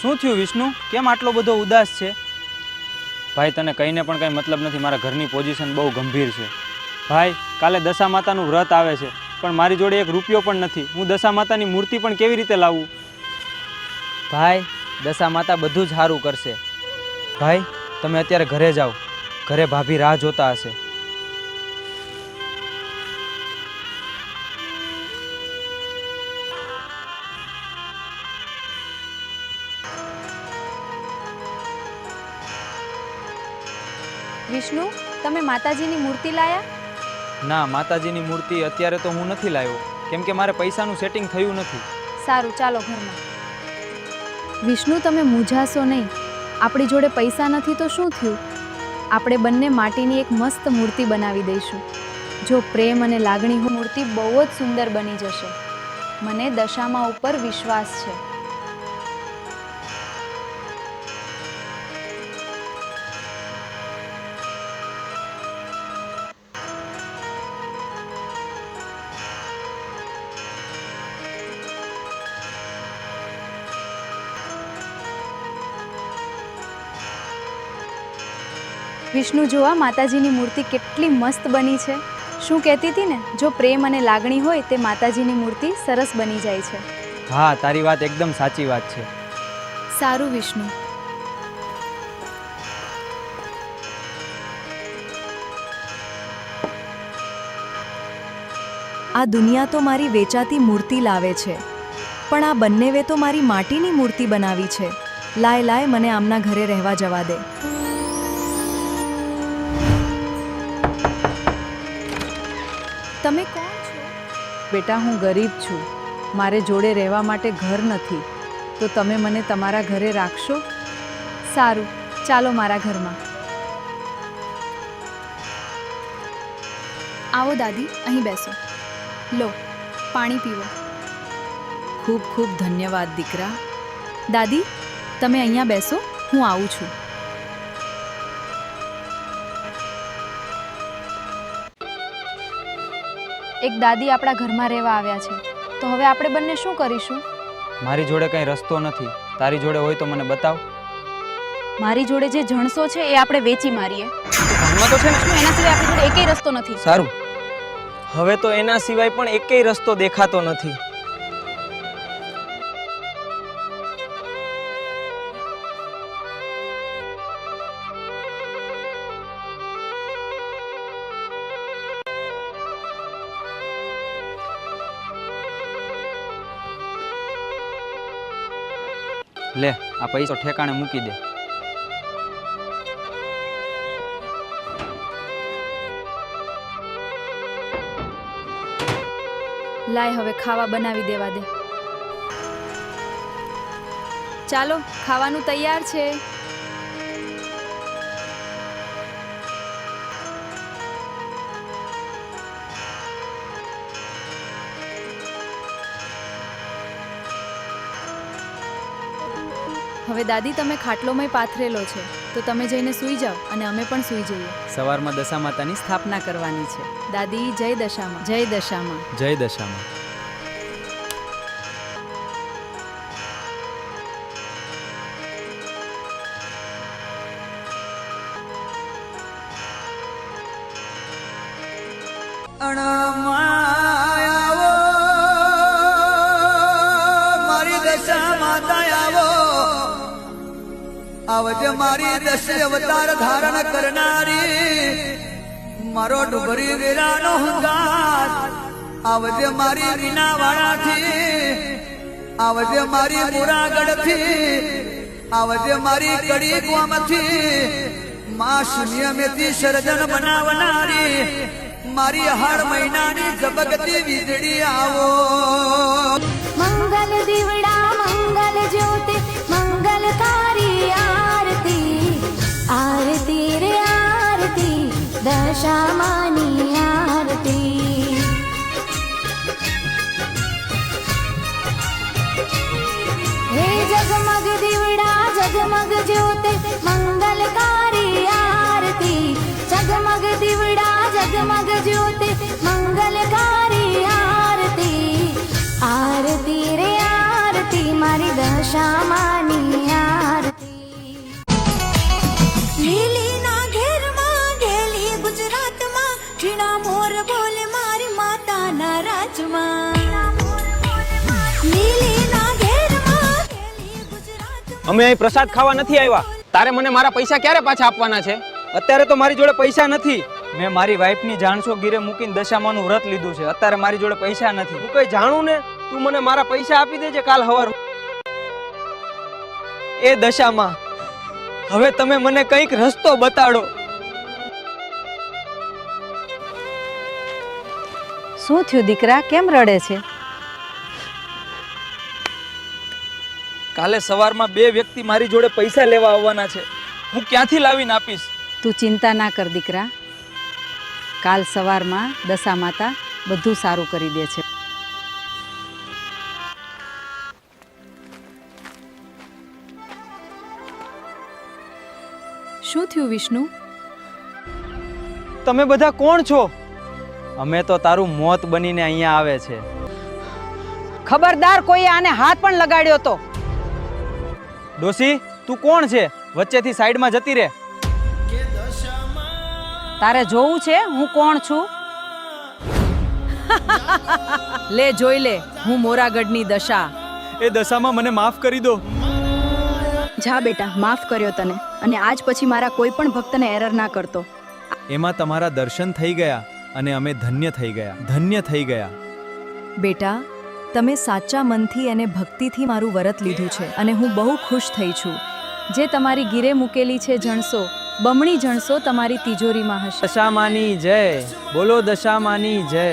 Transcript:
શું થયું વિષ્ણુ? કેમ આટલો બધો ઉદાસ છે? ભાઈ તને કહીને પણ કંઈ મતલબ નથી, મારા ઘરની પોઝિશન બહુ ગંભીર છે. ભાઈ કાલે દશા માતાનું વ્રત આવે છે, પણ મારી જોડે એક રૂપિયો પણ નથી. હું દશા માતાની મૂર્તિ પણ કેવી રીતે લાવું? ભાઈ દશા માતા બધું જ સારું કરશે. ભાઈ તમે અત્યારે ઘરે જાઓ, ઘરે ભાભી રાહ જોતા હશે. વિષ્ણુ, તમે માતાજીની મૂર્તિ લાયા? ના, માતાજીની મૂર્તિ અત્યારે તો હું નથી લાવ્યો, કેમ કે મારે પૈસાનું સેટિંગ થયું નથી. સારું, ચાલો ઘરમાં. વિષ્ણુ, તમે મૂંઝાશો નહીં. આપણી જોડે પૈસા નથી તો શું થયું? આપણે બંને માટીની એક મસ્ત મૂર્તિ બનાવી દઈશું. જો પ્રેમ અને લાગણી હોય, મૂર્તિ બહુ જ સુંદર બની જશે. મને દશામાં ઉપર વિશ્વાસ છે. વિષ્ણુ, જોવા માતાજીની મૂર્તિ કેટલી મસ્ત બની છે. શું કહેતી હતી ને, જો પ્રેમ અને લાગણી હોય તે માતાજીની મૂર્તિ સરસ બની જાય છે. હા, તારી વાત એકદમ સાચી વાત છે. સારું વિષ્ણુ. આ દુનિયા તો મારી વેચાતી મૂર્તિ લાવે છે, પણ આ બંનેવે તો મારી માટીની મૂર્તિ બનાવી છે. લાય મને આમના ઘરે રહેવા જવા દે. તમે કોણ છો? બેટા, હું ગરીબ છું. મારે જોડે રહેવા માટે ઘર નથી, તો તમે મને તમારા ઘરે રાખશો? સારું, ચાલો મારા ઘરમાં. આવો દાદી, અહીં બેસો. લો, પાણી પીવો. ખૂબ ખૂબ ધન્યવાદ દીકરા. દાદી, તમે અહીંયા બેસો, હું આવું છું. એક દાદી આપણા ઘરમાં રહેવા આવ્યા છે, તો હવે આપણે બંને શું કરીશું? મારી જોડે કંઈ રસ્તો નથી. તારી જોડે હોય તો મને બતાવ. મારી જોડે જે જણસો છે એ આપણે વેચી મારીએ. તો છે ને, એના સિવાય આપણી જોડે એકેય રસ્તો નથી. સારું, હવે તો એના સિવાય પણ એકેય રસ્તો દેખાતો નથી. લે, આ પૈસો ઠેકાણે મૂકી દે. લાય, હવે ખાવા બનાવી દેવા દે. ચાલો, ખાવાનું તૈયાર છે. હવે દાદી, તમે ખાટલોમાં પાથરેલો છે, તો તમે જઈને સૂઈ જાઓ અને અમે પણ સૂઈ જઈએ. સવારમાં દશા માતાની સ્થાપના કરવાની છે. દાદી, જય દશામાં. જય દશામાં. જય દશામાં. आवजे मारी दश अवतार धारण करनारी मारो डुबरी वीरानो हुंगार आवजे मारी रीना वाड़ा थी आवजे मारी मुरागढ़ थी आवजे मारी कड़ी गुआम थी मां शून्य में थी सर्जन बनावनारी मारी हर महीना नी जबकती वीजड़ी आवो मंगल दीवड़ा मंगल ज्योति मंगलकारी आरती आरती रे आरती दशामानी आरती हे जगमग दीवड़ा जगमग ज्योति मंगलकारी आरती जगमग दीवड़ा जगमग ज्योति मंगलकारी आरती आरती रे आरती मारी दशामानी અમે અહીં પ્રસાદ ખાવા નથી આવ્યા. તારે મને મારા પૈસા ક્યારે પાછા આપવાના છે? અત્યારે તો મારી જોડે પૈસા નથી. મેં મારી વાઈફની જાણશો ગીરે મૂકીને દશામાનું વ્રત લીધું છે. અત્યારે મારી જોડે પૈસા નથી. તું કઈ જાણું ને, તું મને મારા પૈસા આપી દેજે કાલ સવાર. એ દશામાં હવે તમે મને કંઈક રસ્તો બતાડો. શું થયું દીકરા, કેમ રડે છે? કાલે સવારમાં 2 વ્યક્તિ મારી જોડે પૈસા લેવા આવવાના છે. હું ક્યાંથી લાવીને આપીશ? તું ચિંતા ના કર દીકરા, કાલ સવારમાં દશા માતા બધું સારું કરી દે છે. શું થયું વિષ્ણુ? તમે બધા કોણ છો? અમે તો તારું મોત બનીને અહીંયા આવે છે. ખબરદાર, કોઈ આને હાથ પણ લગાડ્યો તો. ડોસી, તું કોણ છે? વચ્ચેથી સાઈડમાં જતી રહે. તારે જોવું છે હું કોણ છું? લે જોઈ લે, હું મોરાગઢની દશા. એ દશામાં મને માફ કરી દો. જા બેટા, માફ કર્યો તને, અને આજ પછી મારા કોઈ પણ ભક્તને એરર ના કરતો. એમાં તમારા દર્શન થઈ ગયા અને અમે ધન્ય થઈ ગયા, ધન્ય થઈ ગયા. બેટા, તમે સાચા મનથી અને ભક્તિથી મારું વ્રત લીધું છે અને હું બહુ ખુશ થઈ છું. જે તમારી ગીરે મૂકેલી છે જણસો, બમણી જણસો તમારી તિજોરીમાં હશે. દશામાની જય, બોલો દશામાની જય.